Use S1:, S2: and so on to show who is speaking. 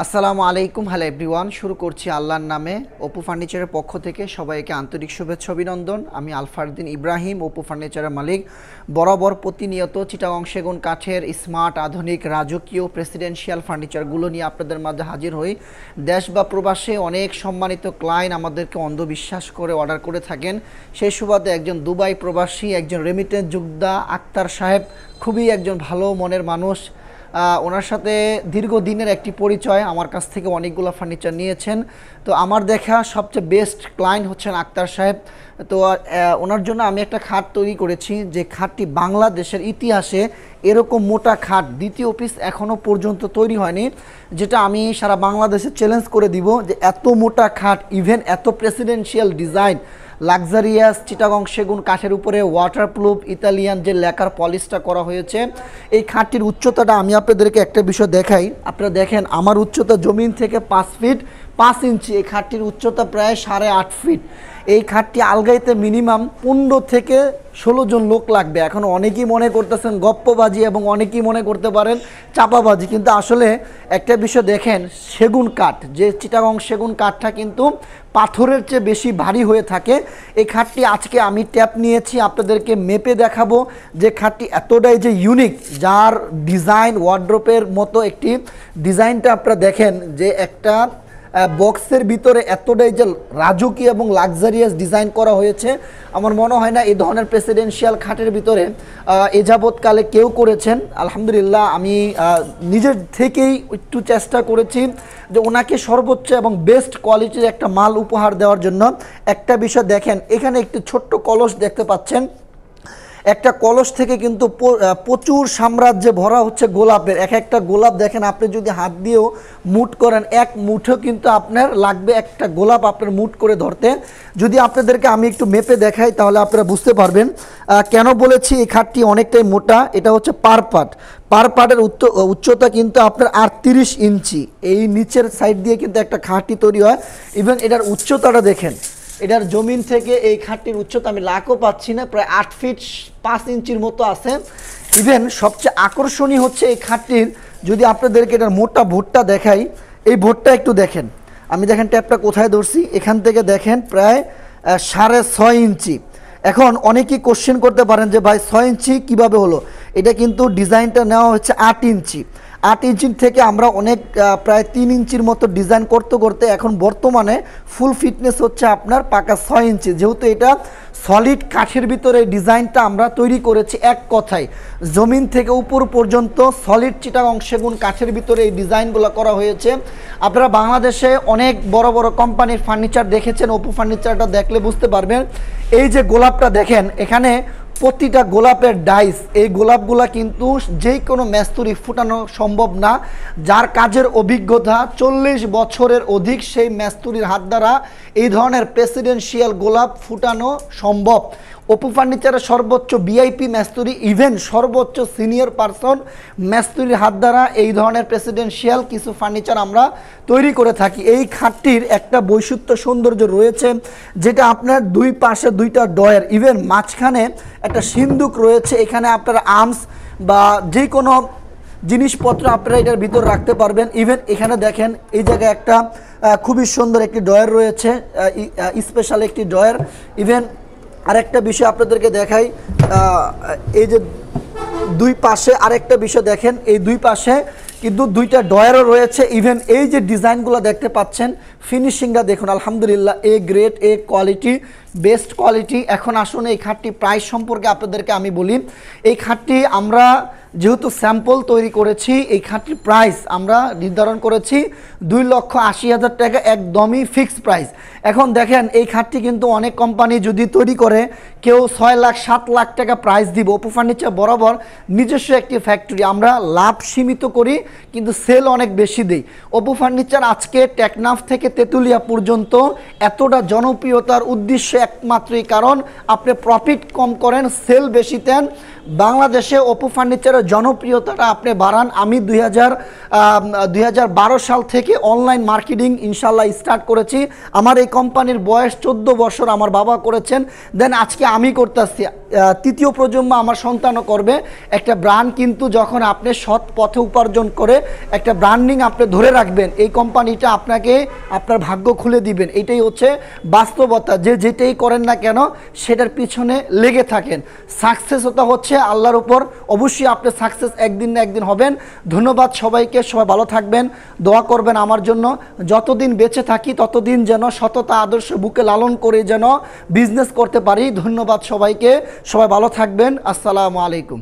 S1: আসসালামু আলাইকুম, hello everyone. শুরু করছি আল্লাহর নামে। অপু ফার্নিচারের পক্ষ থেকে সবাইকে আন্তরিক শুভেচ্ছা অভিনন্দন। আমি আলফারউদ্দিন ইব্রাহিম, অপু ফার্নিচারের মালিক। বরাবর প্রতিনিয়ত চিটাগং সেগুন কাঠের স্মার্ট, আধুনিক, রাজকীয়, প্রেসিডেন্সিয়াল ফার্নিচারগুলো নিয়ে আপনাদের মাঝে হাজির হই। দেশ বা প্রবাসে অনেক সম্মানিত ক্লায়েন্ট আমাদেরকে অন্ধবিশ্বাস করে অর্ডার করে থাকেন। সেই সুবাদে একজন দুবাই প্রবাসী, একজন রেমিটেন্স যোদ্ধা আক্তার সাহেব, খুবই একজন ভালো মনের মানুষ। ওনার সাথে দীর্ঘদিনের একটি পরিচয়, আমার কাছ থেকে অনেকগুলো ফার্নিচার নিয়েছেন। তো আমার দেখা সবচেয়ে বেস্ট ক্লায়েন্ট হচ্ছেন আক্তার সাহেব। তো ওনার জন্য আমি একটা খাট তৈরি করেছি, যে খাটটি বাংলাদেশের ইতিহাসে এরকম মোটা খাট দ্বিতীয় পিস এখনও পর্যন্ত তৈরি হয়নি, যেটা আমি সারা বাংলাদেশে চ্যালেঞ্জ করে দিব যে এত মোটা খাট, ইভেন এত প্রেসিডেন্সিয়াল ডিজাইন, লাক্সারিয়াস চিটাগং সেগুন কাঠের উপরে ওয়াটারপ্রুফ ইতালিয়ান যে লেকার পলিশটা করা হয়েছে। এই খাটটির উচ্চতাটা আমি আপনাদেরকে একটা বিষয় দেখাই। আপনারা দেখেন আমার উচ্চতা জমিন থেকে 5 ফিট 5 ইঞ্চি। এই খাটটির উচ্চতা প্রায় 8.5 ফিট। এই খাটটি আলগাইতে মিনিমাম 15 থেকে 16 জন লোক লাগবে। এখন অনেকেই মনে করতেছেন গপ্পবাজি এবং অনেকেই মনে করতে পারেন চাপাবাজি, কিন্তু আসলে একটা বিষয় দেখেন, সেগুন কাঠ, যে চিটাগং সেগুন কাঠটা কিন্তু পাথরের চেয়ে বেশি ভারী হয়ে থাকে। এই খাটটি আজকে আমি ট্যাপ নিয়েছি, আপনাদেরকে মেপে দেখাবো যে খাটটি এতটাই যে ইউনিক, যার ডিজাইন ওয়ার্ড্রোপের মতো একটি ডিজাইনটা আপনারা দেখেন, যে একটা বক্সের ভিতরে এতটাই যে রাজকীয় এবং লাক্সারিয়াস ডিজাইন করা হয়েছে। আমার মনে হয় না এই ধরনের প্রেসিডেন্সিয়াল খাটের ভিতরে এ যাবৎকালে কেউ করেছেন। আলহামদুলিল্লাহ, আমি নিজের থেকেই একটু চেষ্টা করেছি যে ওনাকে সর্বোচ্চ এবং বেস্ট কোয়ালিটির একটা মাল উপহার দেওয়ার জন্য। একটা বিষয় দেখেন, এখানে একটি ছোট্ট কলস দেখতে পাচ্ছেন। একটা কলস থেকে কিন্তু প্রচুর সাম্রাজ্যে ভরা হচ্ছে গোলাপের। এক একটা গোলাপ দেখেন, আপনি যদি হাত দিয়েও মুট করেন, এক মুঠো কিন্তু আপনার লাগবে একটা গোলাপ আপনার মুট করে ধরতে। যদি আপনাদেরকে আমি একটু মেপে দেখাই তাহলে আপনারা বুঝতে পারবেন কেন বলেছি এই খাটটি অনেকটাই মোটা। এটা হচ্ছে পার পাটের উচ্চতা কিন্তু আপনার 38 ইঞ্চি। এই নিচের সাইড দিয়ে কিন্তু একটা খাটটি তৈরি হয়। ইভেন এটার উচ্চতাটা দেখেন, এটার জমিন থেকে এই খাটটির উচ্চতা আমি লাখও পাচ্ছি না, প্রায় 8 ফিট 5 ইঞ্চির মতো আছে। ইভেন সবচেয়ে আকর্ষণীয় হচ্ছে এই খাটটির, যদি আপনাদেরকে এটার মোটা ভোটটা দেখাই, এই ভোটটা একটু দেখেন। আমি দেখেন ট্যাপটা কোথায় ধরছি, এখান থেকে দেখেন প্রায় 6.5 ইঞ্চি। এখন অনেকেই কোশ্চেন করতে পারেন যে ভাই 6 ইঞ্চি কীভাবে হলো। এটা কিন্তু ডিজাইনটা নেওয়া হচ্ছে 8 ইঞ্চি। 8 ইঞ্চির থেকে আমরা অনেক প্রায় 3 ইঞ্চির মতো ডিজাইন করতে করতে এখন বর্তমানে ফুল ফিটনেস হচ্ছে আপনার পাকা 6 ইঞ্চি। যেহেতু এটা সলিড কাঠের ভিতরে ডিজাইনটা আমরা তৈরি করেছি, এক কথায় জমিন থেকে উপর পর্যন্ত সলিড চিটাগং সেগুন কাঠের ভিতরে এই ডিজাইনগুলো করা হয়েছে। আপনারা বাংলাদেশে অনেক বড় বড় কোম্পানির ফার্নিচার দেখেছেন, অপু ফার্নিচারটা দেখলে বুঝতে পারবেন। এই যে গোলাপটা দেখেন, এখানে প্রতিটা গোলাপের ডাইস, এই গোলাপগুলা কিন্তু যে কোনো মেস্তুরি ফুটানো সম্ভব না। যার কাজের অভিজ্ঞতা 40 বছরের অধিক, সেই মেস্তুরির হাত দ্বারা এই ধরনের প্রেসিডেন্সিয়াল গোলাপ ফুটানো সম্ভব। অপু ফার্নিচারের সর্বোচ্চ ভিআইপি মেস্তুরি, ইভেন সর্বোচ্চ সিনিয়র পারসন মেস্তুরির হাত দ্বারা এই ধরনের প্রেসিডেন্সিয়াল কিছু ফার্নিচার আমরা তৈরি করে থাকি। এই খাটটির একটা বৈশিষ্ট্য সৌন্দর্য রয়েছে, যেটা আপনার দুই পাশে দুইটা ডয়ার, ইভেন মাঝখানে একটা সিন্দুক রয়েছে। এখানে আপনার আর্মস বা যে কোনো জিনিসপত্র আপনারা এটার ভিতর রাখতে পারবেন। ইভেন এখানে দেখেন এই জায়গায় একটা খুবই সুন্দর একটি ডয়ার রয়েছে, স্পেশাল একটি ডয়ার। ইভেন আরেকটা বিষয় আপনাদেরকে দেখাই, এই যে দুই পাশে আরেকটা বিষয় দেখেন, এই দুই পাশে কিন্তু দুইটা ডয়ারও রয়েছে। ইভেন এই যে ডিজাইনগুলো দেখতে পাচ্ছেন, ফিনিশিংটা দেখুন, আলহামদুলিল্লাহ A grade, A quality, best quality. এখন আসুন এই খাটটি প্রাইস সম্পর্কে আপনাদেরকে আমি বলি। এই খাটটি আমরা যেহেতু স্যাম্পল তৈরি করেছি, এই খাটটির প্রাইস আমরা নির্ধারণ করেছি 2,80,000 টাকা, একদমই ফিক্সড প্রাইস। এখন দেখেন এই খাটটি কিন্তু অনেক কোম্পানি যদি তৈরি করে, কেউ 6 লাখ 7 লাখ টাকা প্রাইস দিব। অপু ফার্নিচার বরাবর নিজস্ব একটি ফ্যাক্টরি, আমরা লাভ সীমিত করি কিন্তু সেল অনেক বেশি দিই। অপু ফার্নিচার আজকে টেকনাফ থেকে তেঁতুলিয়া পর্যন্ত এতটা জনপ্রিয়তার উদ্দেশ্য একমাত্রই কারণ আপনি প্রফিট কম করেন, সেল বেশি দেন, বাংলাদেশে অপু ফার্নিচারের জনপ্রিয়তাটা আপনি বাড়ান। আমি 2012 সাল থেকে অনলাইন মার্কেটিং ইনশাল্লাহ স্টার্ট করেছি। আমার এই কোম্পানির বয়স 14 বছর, আমার বাবা করেছেন, দেন আজকে আমি করতেছি, তৃতীয় প্রজন্ম আমার সন্তানও করবে। একটা ব্র্যান্ড কিন্তু যখন আপনি সৎ পথে উপার্জন করে একটা ব্র্যান্ডিং আপনি ধরে রাখবেন, এই কোম্পানিটা আপনাকে আপনার ভাগ্য খুলে দিবেন। এটাই হচ্ছে বাস্তবতা। যে যেটাই করেন না কেন সেটার পিছনে লেগে থাকেন। সাকসেস হচ্ছে আল্লাহর উপর, অবশ্যই আপনি সাকসেস একদিন না একদিন হবেন। ধন্যবাদ সবাইকে, সবাই ভালো থাকবেন, দোয়া করবেন আমার জন্য। যতদিন বেঁচে থাকি ততদিন যেন সততা আদর্শ বুকে লালন করে যেন বিজনেস করতে পারি। ধন্যবাদ সবাইকে, সবাই ভালো থাকবেন। আসসালামু আলাইকুম।